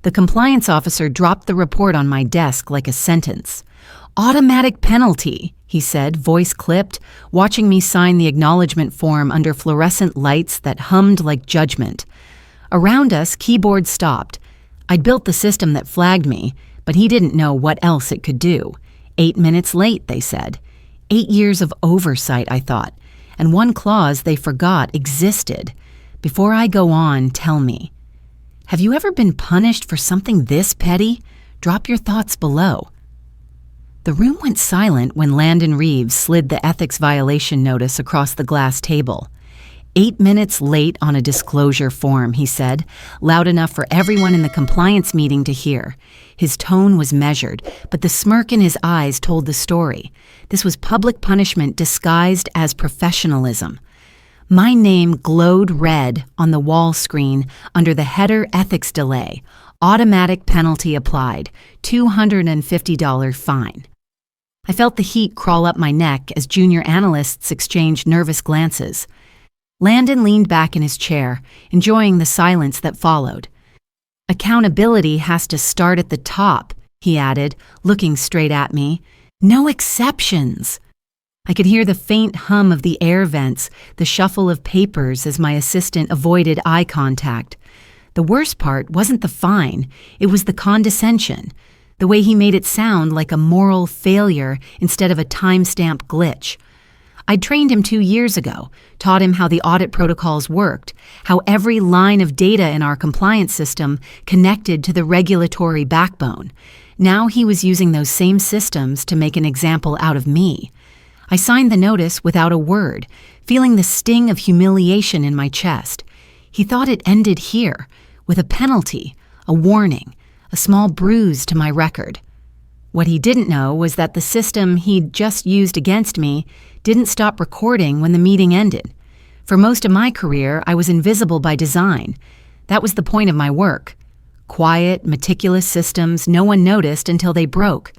The compliance officer dropped the report on my desk like a sentence. "Automatic penalty," he said, voice clipped, watching me sign the acknowledgement form under fluorescent lights that hummed like judgment. Around us, keyboards stopped. I'd built the system that flagged me, but he didn't know what else it could do. 8 minutes late, they said. 8 years of oversight, I thought, and one clause they forgot existed. Before I go on, tell me, have you ever been punished for something this petty? Drop your thoughts below. The room went silent when Landon Reeves slid the ethics violation notice across the glass table. 8 minutes late on a disclosure form, he said, loud enough for everyone in the compliance meeting to hear. His tone was measured, but the smirk in his eyes told the story. This was public punishment disguised as professionalism. My name glowed red on the wall screen under the header ethics delay. Automatic penalty applied, $250 fine. I felt the heat crawl up my neck as junior analysts exchanged nervous glances. Landon leaned back in his chair, enjoying the silence that followed. "Accountability has to start at the top," he added, looking straight at me. "No exceptions." I could hear the faint hum of the air vents, the shuffle of papers as my assistant avoided eye contact. The worst part wasn't the fine, it was the condescension, the way he made it sound like a moral failure instead of a timestamp glitch. I'd trained him 2 years ago, taught him how the audit protocols worked, how every line of data in our compliance system connected to the regulatory backbone. Now he was using those same systems to make an example out of me. I signed the notice without a word, feeling the sting of humiliation in my chest. He thought it ended here, with a penalty, a warning, a small bruise to my record. What he didn't know was that the system he'd just used against me didn't stop recording when the meeting ended. For most of my career, I was invisible by design. That was the point of my work. Quiet, meticulous systems no one noticed until they broke.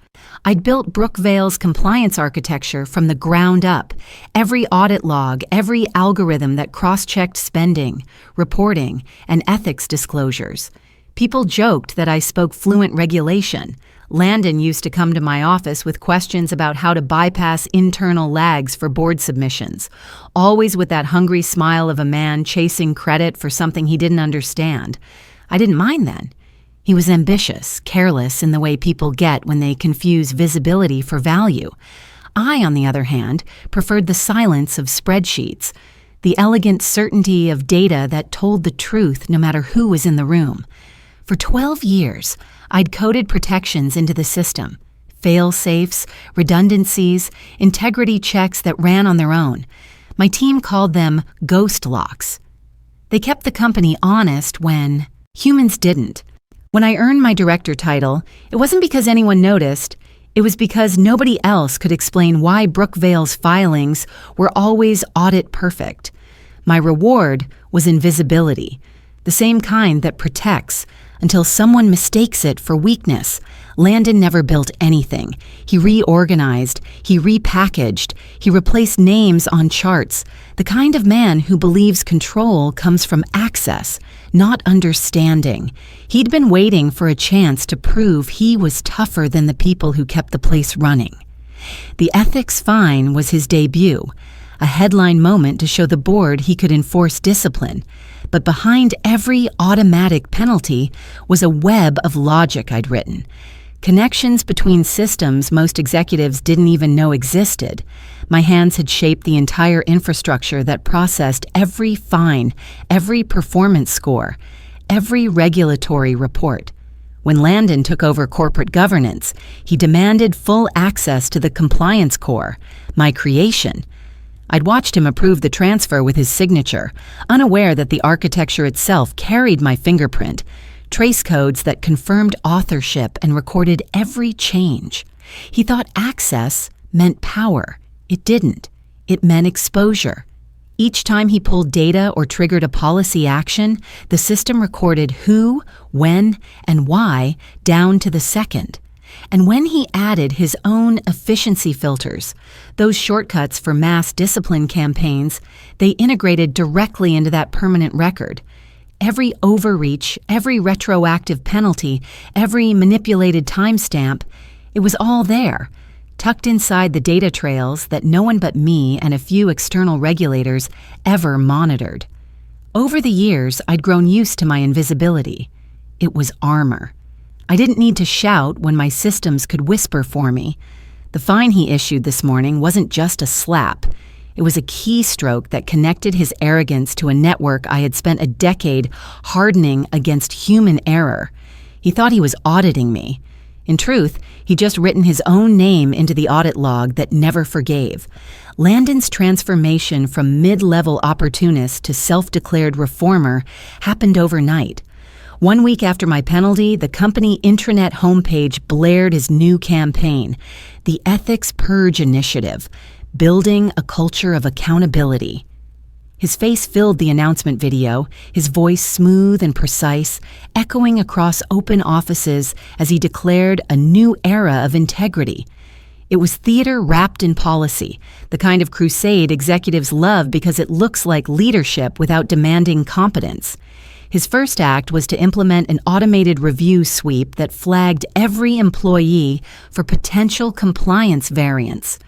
I'd built Brookvale's compliance architecture from the ground up. Every audit log, every algorithm that cross-checked spending, reporting, and ethics disclosures. People joked that I spoke fluent regulation. Landon used to come to my office with questions about how to bypass internal lags for board submissions, always with that hungry smile of a man chasing credit for something he didn't understand. I didn't mind then. He was ambitious, careless in the way people get when they confuse visibility for value. I, on the other hand, preferred the silence of spreadsheets, the elegant certainty of data that told the truth no matter who was in the room. For 12 years, I'd coded protections into the system, fail-safes, redundancies, integrity checks that ran on their own. My team called them ghost locks. They kept the company honest when humans didn't. When I earned my director title, it wasn't because anyone noticed, it was because nobody else could explain why Brookvale's filings were always audit perfect. My reward was invisibility, the same kind that protects, until someone mistakes it for weakness. Landon never built anything. He reorganized, he repackaged, he replaced names on charts, the kind of man who believes control comes from access, not understanding. He'd been waiting for a chance to prove he was tougher than the people who kept the place running. The ethics fine was his debut, a headline moment to show the board he could enforce discipline. But behind every automatic penalty was a web of logic I'd written. Connections between systems most executives didn't even know existed. My hands had shaped the entire infrastructure that processed every fine, every performance score, every regulatory report. When Landon took over corporate governance, he demanded full access to the compliance core, my creation. I'd watched him approve the transfer with his signature, unaware that the architecture itself carried my fingerprint, trace codes that confirmed authorship and recorded every change. He thought access meant power. It didn't. It meant exposure. Each time he pulled data or triggered a policy action, the system recorded who, when, and why down to the second. And when he added his own efficiency filters, those shortcuts for mass discipline campaigns, they integrated directly into that permanent record. every overreach, every retroactive penalty, every manipulated timestamp, it was all there, tucked inside the data trails that no one but me and a few external regulators ever monitored. Over the years, I'd grown used to my invisibility. It was armor. I didn't need to shout when my systems could whisper for me. The fine he issued this morning wasn't just a slap. It was a keystroke that connected his arrogance to a network I had spent a decade hardening against human error. He thought he was auditing me. In truth, he'd just written his own name into the audit log that never forgave. Landon's transformation from mid-level opportunist to self-declared reformer happened overnight. 1 week after my penalty, the company intranet homepage blared his new campaign, the Ethics Purge Initiative, building a culture of accountability. His face filled the announcement video, his voice smooth and precise, echoing across open offices as he declared a new era of integrity. It was theater wrapped in policy, the kind of crusade executives love because it looks like leadership without demanding competence. His first act was to implement an automated review sweep that flagged every employee for potential compliance variants.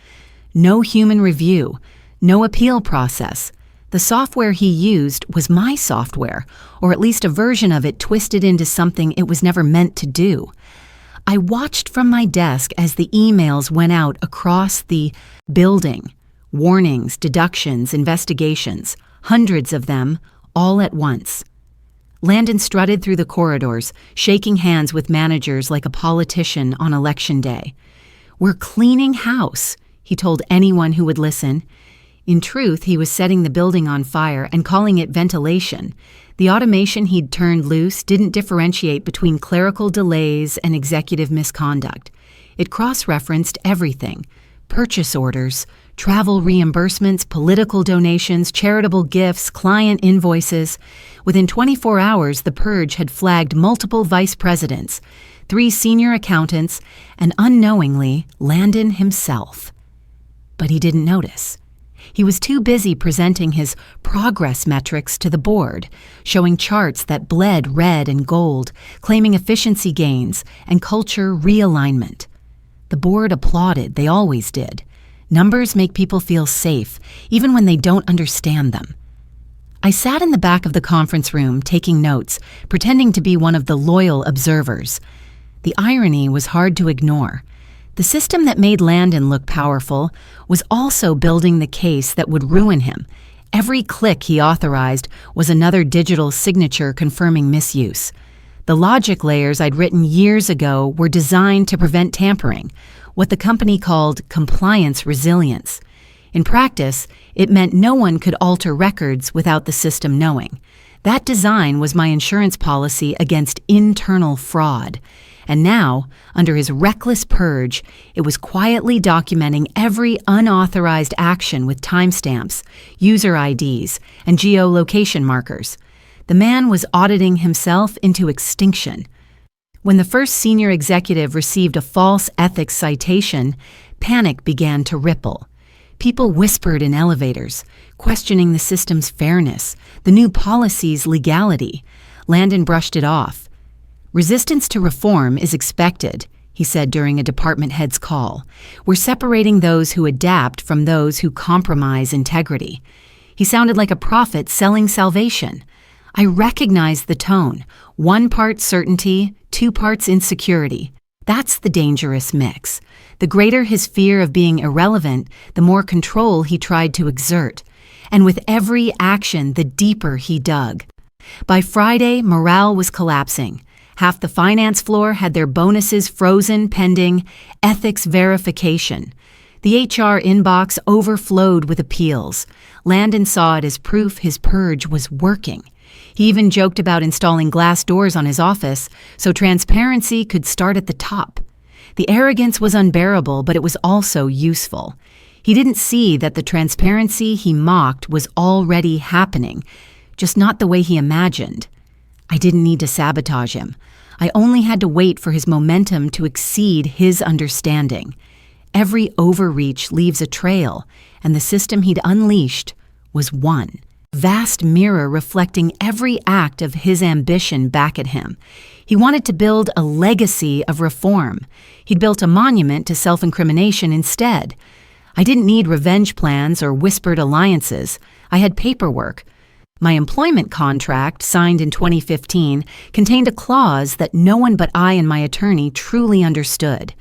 No human review, no appeal process. The software he used was my software, or at least a version of it twisted into something it was never meant to do. I watched from my desk as the emails went out across the building. Warnings, deductions, investigations, hundreds of them, all at once. Landon strutted through the corridors, shaking hands with managers like a politician on election day. "We're cleaning house," he told anyone who would listen. In truth, he was setting the building on fire and calling it ventilation. The automation he'd turned loose didn't differentiate between clerical delays and executive misconduct. It cross-referenced everything: purchase orders, travel reimbursements, political donations, charitable gifts, client invoices. Within 24 hours, the purge had flagged multiple vice presidents, 3 senior accountants, and unknowingly, Landon himself. But he didn't notice. He was too busy presenting his progress metrics to the board, showing charts that bled red and gold, claiming efficiency gains and culture realignment. The board applauded, they always did. Numbers make people feel safe, even when they don't understand them. I sat in the back of the conference room, taking notes, pretending to be one of the loyal observers. The irony was hard to ignore. The system that made Landon look powerful was also building the case that would ruin him. Every click he authorized was another digital signature confirming misuse. The logic layers I'd written years ago were designed to prevent tampering, what the company called compliance resilience. In practice, it meant no one could alter records without the system knowing. That design was my insurance policy against internal fraud. And now, under his reckless purge, it was quietly documenting every unauthorized action with timestamps, user IDs, and geolocation markers. The man was auditing himself into extinction. When the first senior executive received a false ethics citation, panic began to ripple. People whispered in elevators, questioning the system's fairness, the new policy's legality. Landon brushed it off. "Resistance to reform is expected," he said during a department head's call. "We're separating those who adapt from those who compromise integrity." He sounded like a prophet selling salvation. I recognized the tone. 1 part certainty, 2 parts insecurity. That's the dangerous mix. The greater his fear of being irrelevant, the more control he tried to exert. And with every action, the deeper he dug. By Friday, morale was collapsing. Half the finance floor had their bonuses frozen pending ethics verification. The HR inbox overflowed with appeals. Landon saw it as proof his purge was working. He even joked about installing glass doors on his office so transparency could start at the top. The arrogance was unbearable, but it was also useful. He didn't see that the transparency he mocked was already happening, just not the way he imagined. I didn't need to sabotage him. I only had to wait for his momentum to exceed his understanding. Every overreach leaves a trail, and the system he'd unleashed was one. vast mirror reflecting every act of his ambition back at him. He wanted to build a legacy of reform. He'd built a monument to self-incrimination instead. I didn't need revenge plans or whispered alliances. I had paperwork. My employment contract, signed in 2015, contained a clause that no one but I and my attorney truly understood.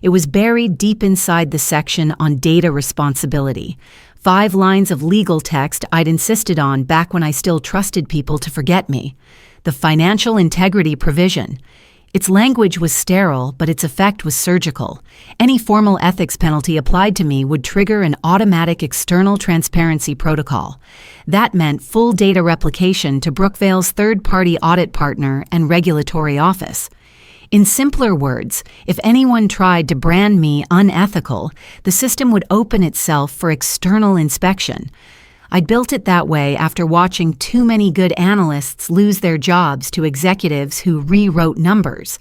It was buried deep inside the section on data responsibility. 5 lines of legal text I'd insisted on back when I still trusted people to forget me. The financial integrity provision. Its language was sterile, but its effect was surgical. Any formal ethics penalty applied to me would trigger an automatic external transparency protocol. That meant full data replication to Brookvale's third-party audit partner and regulatory office. In simpler words, if anyone tried to brand me unethical, the system would open itself for external inspection. I'd built it that way after watching too many good analysts lose their jobs to executives who rewrote numbers.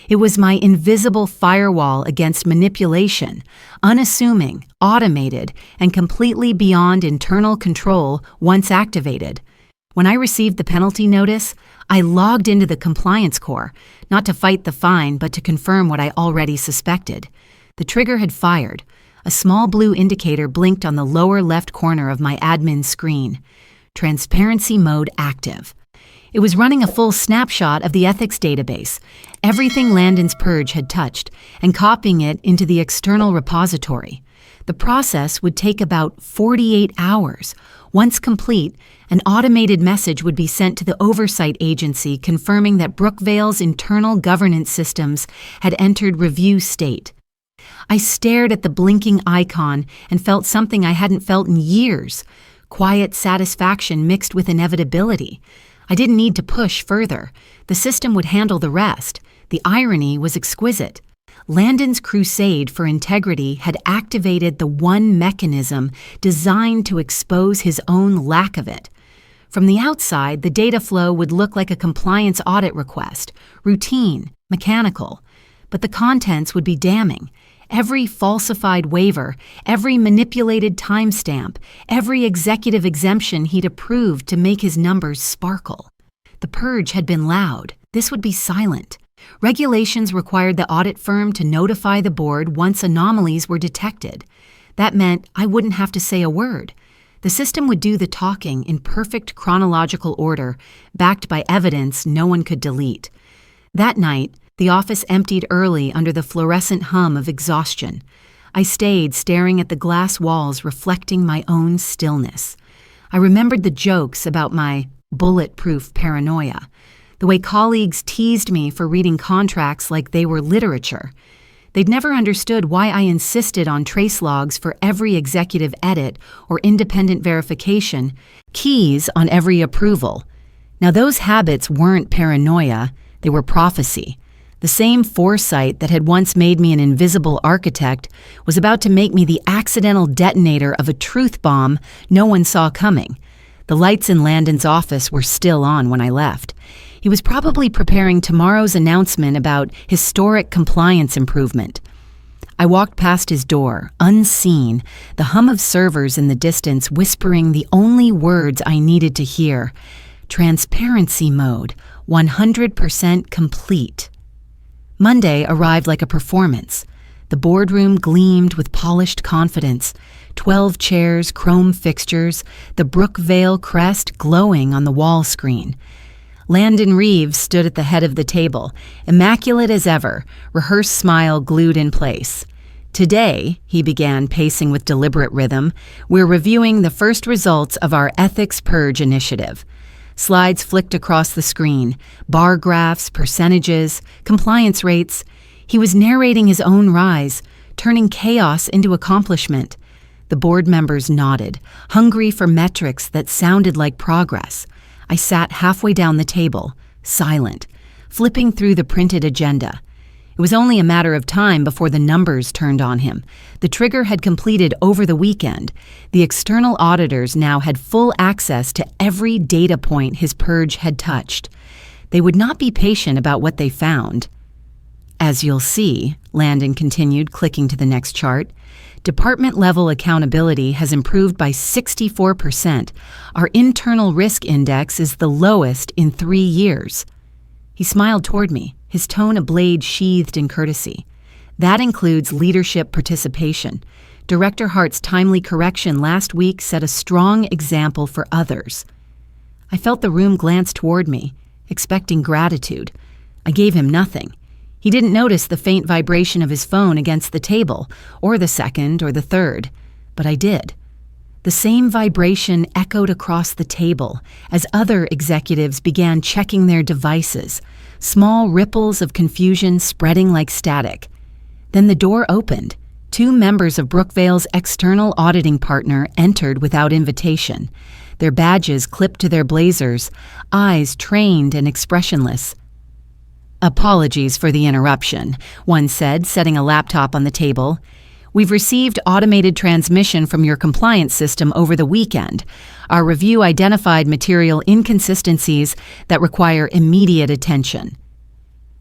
It was my invisible firewall against manipulation, unassuming, automated, and completely beyond internal control once activated. When I received the penalty notice, I logged into the compliance core, not to fight the fine, but to confirm what I already suspected. The trigger had fired. A small blue indicator blinked on the lower left corner of my admin screen. Transparency mode active. It was running a full snapshot of the ethics database, everything Landon's purge had touched, and copying it into the external repository. The process would take about 48 hours. Once complete, an automated message would be sent to the oversight agency confirming that Brookvale's internal governance systems had entered review state. I stared at the blinking icon and felt something I hadn't felt in years, quiet satisfaction mixed with inevitability. I didn't need to push further. The system would handle the rest. The irony was exquisite. Landon's crusade for integrity had activated the one mechanism designed to expose his own lack of it. From the outside, the data flow would look like a compliance audit request, routine, mechanical. But the contents would be damning. Every falsified waiver, every manipulated timestamp, every executive exemption he'd approved to make his numbers sparkle. The purge had been loud. This would be silent. Regulations required the audit firm to notify the board once anomalies were detected. That meant I wouldn't have to say a word. The system would do the talking in perfect chronological order, backed by evidence no one could delete. That night, the office emptied early under the fluorescent hum of exhaustion. I stayed staring at the glass walls reflecting my own stillness. I remembered the jokes about my bulletproof paranoia, the way colleagues teased me for reading contracts like they were literature. They'd never understood why I insisted on trace logs for every executive edit or independent verification, keys on every approval. Now those habits weren't paranoia, they were prophecy. The same foresight that had once made me an invisible architect was about to make me the accidental detonator of a truth bomb no one saw coming. The lights in Landon's office were still on when I left. He was probably preparing tomorrow's announcement about historic compliance improvement. I walked past his door, unseen, the hum of servers in the distance whispering the only words I needed to hear. Transparency mode, 100% complete. Monday arrived like a performance. The boardroom gleamed with polished confidence. 12 chairs, chrome fixtures, the Brookvale crest glowing on the wall screen. Landon Reeves stood at the head of the table, immaculate as ever, rehearsed smile glued in place. Today, he began, pacing with deliberate rhythm, we're reviewing the first results of our Ethics Purge initiative. Slides flicked across the screen, bar graphs, percentages, compliance rates. He was narrating his own rise, turning chaos into accomplishment. The board members nodded, hungry for metrics that sounded like progress. I sat halfway down the table, silent, flipping through the printed agenda. It was only a matter of time before the numbers turned on him. The trigger had completed over the weekend. The external auditors now had full access to every data point his purge had touched. They would not be patient about what they found. As you'll see, Landon continued, clicking to the next chart, department-level accountability has improved by 64%. Our internal risk index is the lowest in 3 years. He smiled toward me, his tone a blade sheathed in courtesy. That includes leadership participation. Director Hart's timely correction last week set a strong example for others. I felt the room glance toward me, expecting gratitude. I gave him nothing. He didn't notice the faint vibration of his phone against the table, or the second or the third, but I did. The same vibration echoed across the table as other executives began checking their devices, small ripples of confusion spreading like static. Then the door opened. 2 members of Brookvale's external auditing partner entered without invitation, their badges clipped to their blazers, eyes trained and expressionless. "Apologies for the interruption," one said, setting a laptop on the table. "We've received automated transmission from your compliance system over the weekend. Our review identified material inconsistencies that require immediate attention."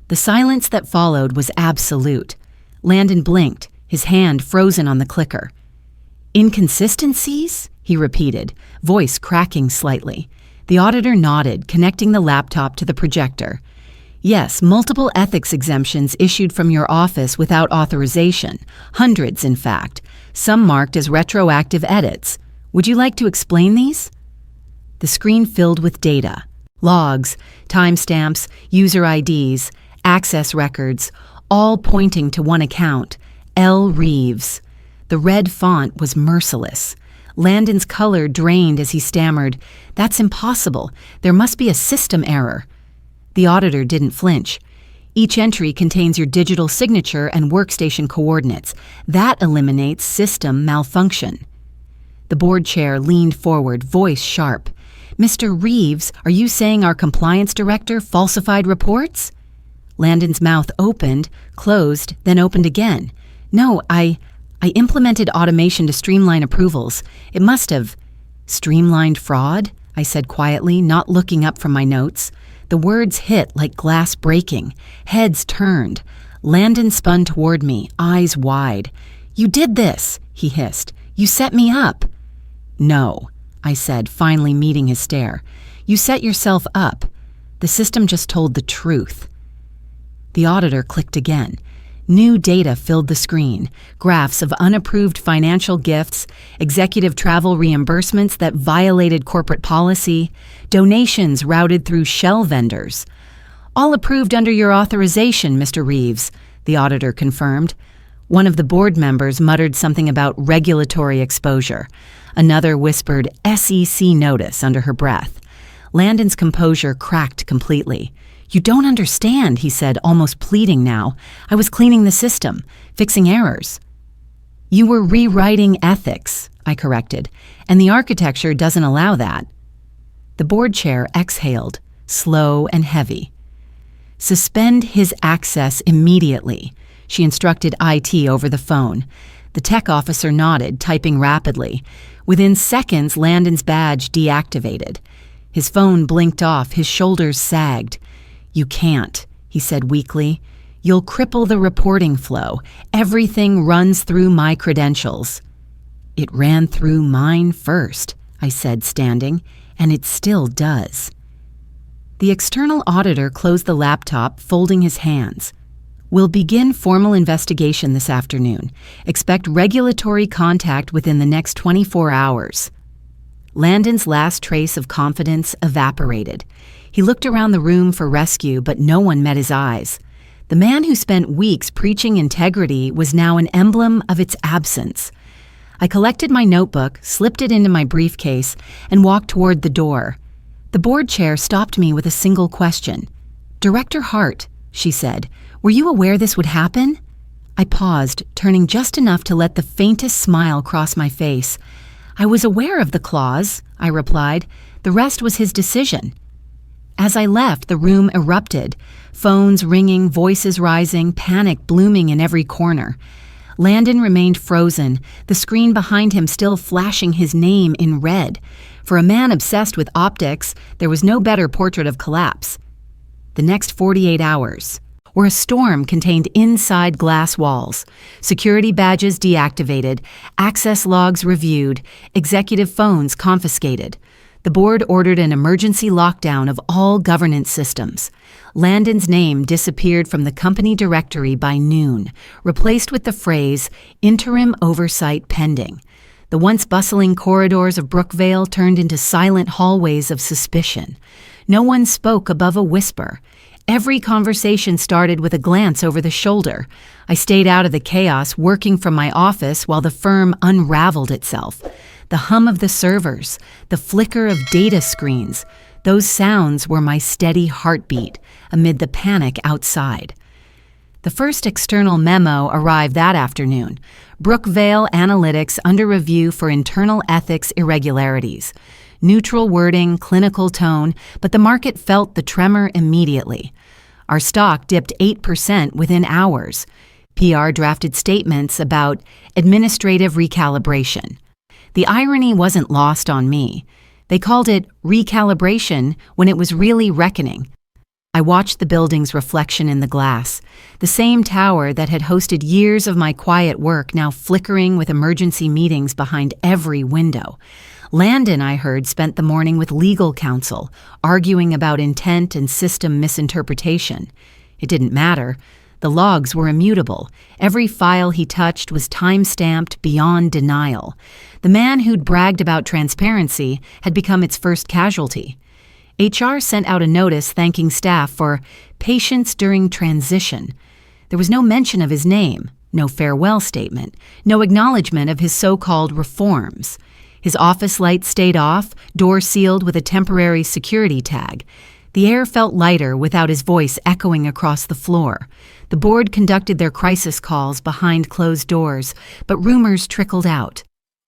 The silence that followed was absolute. Landon blinked, his hand frozen on the clicker. "Inconsistencies?" he repeated, voice cracking slightly. The auditor nodded, connecting the laptop to the projector. "Yes, multiple ethics exemptions issued from your office without authorization. Hundreds, in fact. Some marked as retroactive edits. Would you like to explain these?" The screen filled with data. Logs, timestamps, user IDs, access records, all pointing to one account, L. Reeves. The red font was merciless. Landon's color drained as he stammered, "That's impossible. There must be a system error." The auditor didn't flinch. "Each entry contains your digital signature and workstation coordinates. That eliminates system malfunction." The board chair leaned forward, voice sharp. "Mr. Reeves, are you saying our compliance director falsified reports?" Landon's mouth opened, closed, then opened again. "No, I implemented automation to streamline approvals. It must have—" "Streamlined fraud?" I said quietly, not looking up from my notes. The words hit like glass breaking. Heads turned. Landon spun toward me, eyes wide. "You did this," he hissed. "You set me up." "No," I said, finally meeting his stare. "You set yourself up. The system just told the truth." The auditor clicked again. New data filled the screen, graphs of unapproved financial gifts, executive travel reimbursements that violated corporate policy, donations routed through shell vendors. "All approved under your authorization, Mr. Reeves," the auditor confirmed. One of the board members muttered something about regulatory exposure. Another whispered SEC notice under her breath. Landon's composure cracked completely. "You don't understand," he said, almost pleading now. "I was cleaning the system, fixing errors." "You were rewriting ethics," I corrected, "and the architecture doesn't allow that." The board chair exhaled, slow and heavy. "Suspend his access immediately," she instructed IT over the phone. The tech officer nodded, typing rapidly. Within seconds, Landon's badge deactivated. His phone blinked off, his shoulders sagged. "You can't," he said weakly. "You'll cripple the reporting flow. Everything runs through my credentials." "It ran through mine first," I said, standing, "and it still does." The external auditor closed the laptop, folding his hands. "We'll begin formal investigation this afternoon. Expect regulatory contact within the next 24 hours. Landon's last trace of confidence evaporated. He looked around the room for rescue, but no one met his eyes. The man who spent weeks preaching integrity was now an emblem of its absence. I collected my notebook, slipped it into my briefcase, and walked toward the door. The board chair stopped me with a single question. "Director Hart," she said, "were you aware this would happen?" I paused, turning just enough to let the faintest smile cross my face. "I was aware of the clause," I replied. "The rest was his decision." As I left, the room erupted, phones ringing, voices rising, panic blooming in every corner. Landon remained frozen, the screen behind him still flashing his name in red. For a man obsessed with optics, there was no better portrait of collapse. The next 48 hours. where a storm contained inside glass walls, security badges deactivated, access logs reviewed, executive phones confiscated. The board ordered an emergency lockdown of all governance systems. Landon's name disappeared from the company directory by noon, replaced with the phrase, "interim oversight pending." The once bustling corridors of Brookvale turned into silent hallways of suspicion. No one spoke above a whisper. Every conversation started with a glance over the shoulder. I stayed out of the chaos, working from my office while the firm unraveled itself. The hum of the servers, the flicker of data screens, those sounds were my steady heartbeat amid the panic outside. The first external memo arrived that afternoon. Brookvale Analytics under review for internal ethics irregularities. Neutral wording, clinical tone, but the market felt the tremor immediately. Our stock dipped 8% within hours. PR drafted statements about administrative recalibration. The irony wasn't lost on me. They called it recalibration when it was really reckoning. I watched the building's reflection in the glass, the same tower that had hosted years of my quiet work now flickering with emergency meetings behind every window. Landon, I heard, spent the morning with legal counsel, arguing about intent and system misinterpretation. It didn't matter. The logs were immutable. Every file he touched was time-stamped beyond denial. The man who'd bragged about transparency had become its first casualty. HR sent out a notice thanking staff for patience during transition. There was no mention of his name, no farewell statement, no acknowledgement of his so-called reforms. His office lights stayed off, door sealed with a temporary security tag. The air felt lighter without his voice echoing across the floor. The board conducted their crisis calls behind closed doors, but rumors trickled out.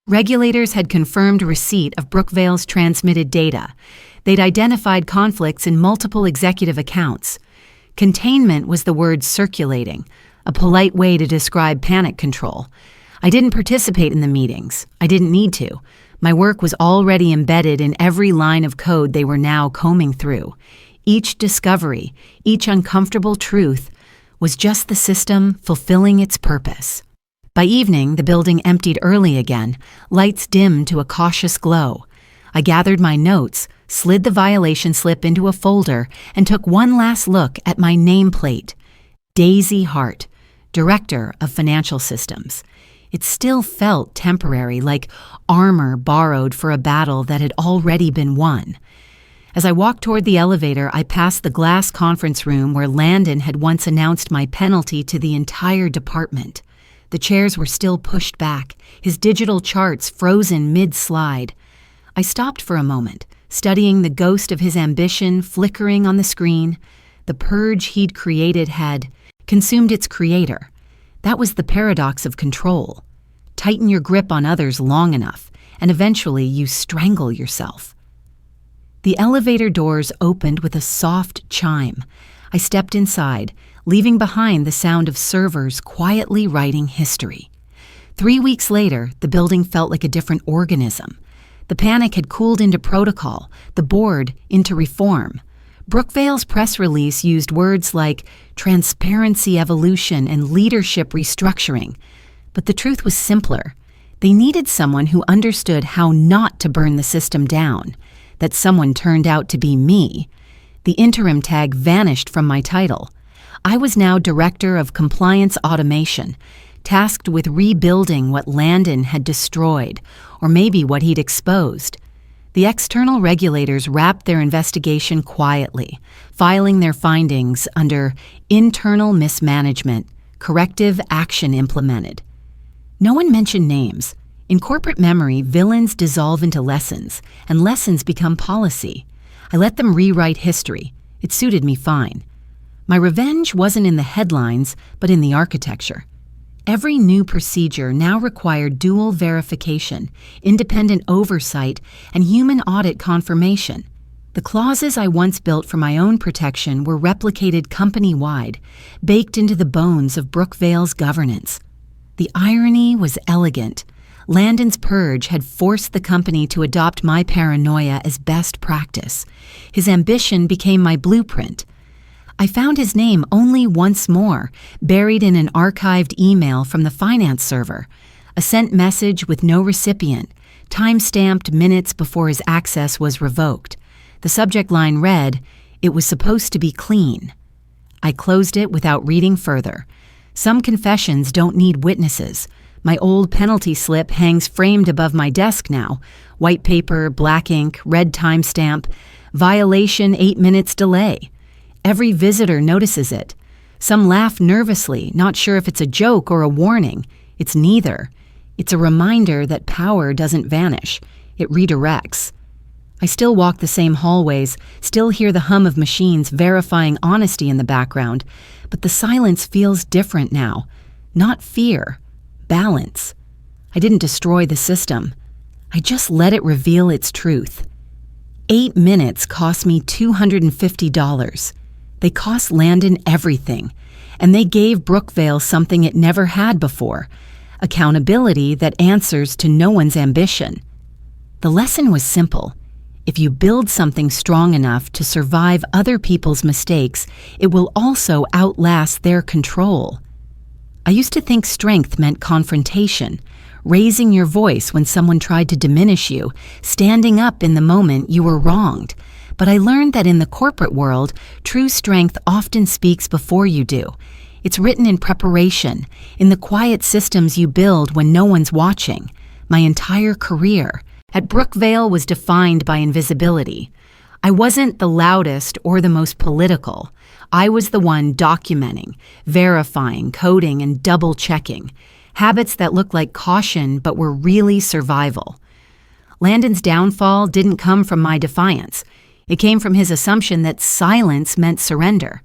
Regulators had confirmed receipt of Brookvale's transmitted data. They'd identified conflicts in multiple executive accounts. Containment was the word circulating, a polite way to describe panic control. I didn't participate in the meetings. I didn't need to. My work was already embedded in every line of code they were now combing through. Each discovery, each uncomfortable truth, was just the system fulfilling its purpose. By evening, the building emptied early again, lights dimmed to a cautious glow. I gathered my notes, slid the violation slip into a folder, and took one last look at my nameplate. Daisy Hart, Director of Financial Systems. It still felt temporary, like armor borrowed for a battle that had already been won. As I walked toward the elevator, I passed the glass conference room where Landon had once announced my penalty to the entire department. The chairs were still pushed back, his digital charts frozen mid-slide. I stopped for a moment, studying the ghost of his ambition flickering on the screen. The purge he'd created had consumed its creator. That was the paradox of control. Tighten your grip on others long enough, and eventually you strangle yourself. The elevator doors opened with a soft chime. I stepped inside, leaving behind the sound of servers quietly writing history. 3 weeks later, the building felt like a different organism. The panic had cooled into protocol, the board into reform. Brookvale's press release used words like transparency evolution and leadership restructuring. But the truth was simpler. They needed someone who understood how not to burn the system down. That someone turned out to be me. The interim tag vanished from my title. I was now Director of Compliance Automation, tasked with rebuilding what Landon had destroyed, or maybe what he'd exposed. The external regulators wrapped their investigation quietly, filing their findings under internal mismanagement, corrective action implemented. No one mentioned names. In corporate memory, villains dissolve into lessons, and lessons become policy. I let them rewrite history. It suited me fine. My revenge wasn't in the headlines, but in the architecture. Every new procedure now required dual verification, independent oversight, and human audit confirmation. The clauses I once built for my own protection were replicated company-wide, baked into the bones of Brookvale's governance. The irony was elegant. Landon's purge had forced the company to adopt my paranoia as best practice. His ambition became my blueprint. I found his name only once more, buried in an archived email from the finance server. A sent message with no recipient, time-stamped minutes before his access was revoked. The subject line read, "It was supposed to be clean." I closed it without reading further. Some confessions don't need witnesses. My old penalty slip hangs framed above my desk now. White paper, black ink, red timestamp. Violation 8 minutes delay. Every visitor notices it. Some laugh nervously, not sure if it's a joke or a warning. It's neither. It's a reminder that power doesn't vanish. It redirects. I still walk the same hallways, still hear the hum of machines verifying honesty in the background, but the silence feels different now. Not fear, balance. I didn't destroy the system. I just let it reveal its truth. 8 minutes cost me $250. They cost Landon everything, and they gave Brookvale something it never had before, accountability that answers to no one's ambition. The lesson was simple. If you build something strong enough to survive other people's mistakes, it will also outlast their control. I used to think strength meant confrontation, raising your voice when someone tried to diminish you, standing up in the moment you were wronged. But I learned that in the corporate world, true strength often speaks before you do. It's written in preparation, in the quiet systems you build when no one's watching. My entire career at Brookvale was defined by invisibility. I wasn't the loudest or the most political. I was the one documenting, verifying, coding, and double-checking. Habits that looked like caution but were really survival. Landon's downfall didn't come from my defiance. It came from his assumption that silence meant surrender.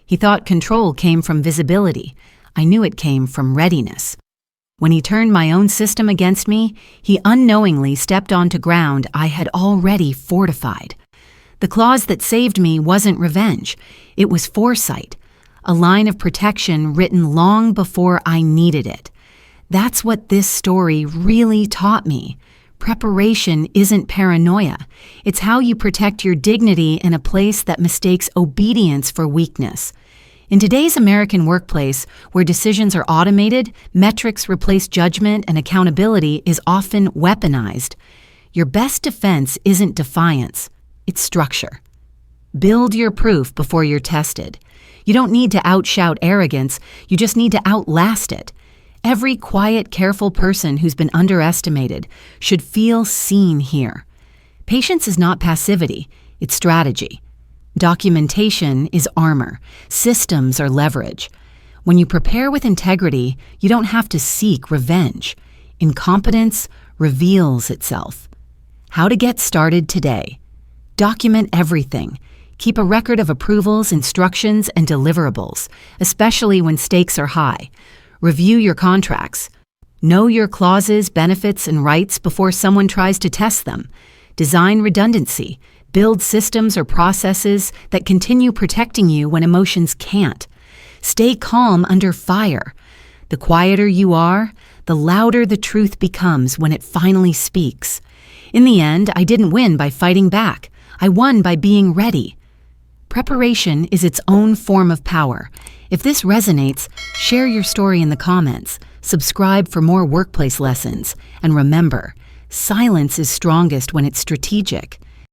He thought control came from visibility. I knew it came from readiness. When he turned my own system against me, he unknowingly stepped onto ground I had already fortified. The clause that saved me wasn't revenge. It was foresight, a line of protection written long before I needed it. That's what this story really taught me. Preparation isn't paranoia. It's how you protect your dignity in a place that mistakes obedience for weakness. In today's American workplace, where decisions are automated, metrics replace judgment, and accountability is often weaponized, your best defense isn't defiance, it's structure. Build your proof before you're tested. You don't need to outshout arrogance, you just need to outlast it. Every quiet, careful person who's been underestimated should feel seen here. Patience is not passivity, it's strategy. Documentation is armor. Systems are leverage. When you prepare with integrity, you don't have to seek revenge. Incompetence reveals itself. How to get started today. Document everything. Keep a record of approvals, instructions, and deliverables, especially when stakes are high. Review your contracts. Know your clauses, benefits, and rights before someone tries to test them. Design redundancy. Build systems or processes that continue protecting you when emotions can't. Stay calm under fire. The quieter you are, the louder the truth becomes when it finally speaks. In the end, I didn't win by fighting back. I won by being ready. Preparation is its own form of power. If this resonates, share your story in the comments, subscribe for more workplace lessons, and remember, silence is strongest when it's strategic.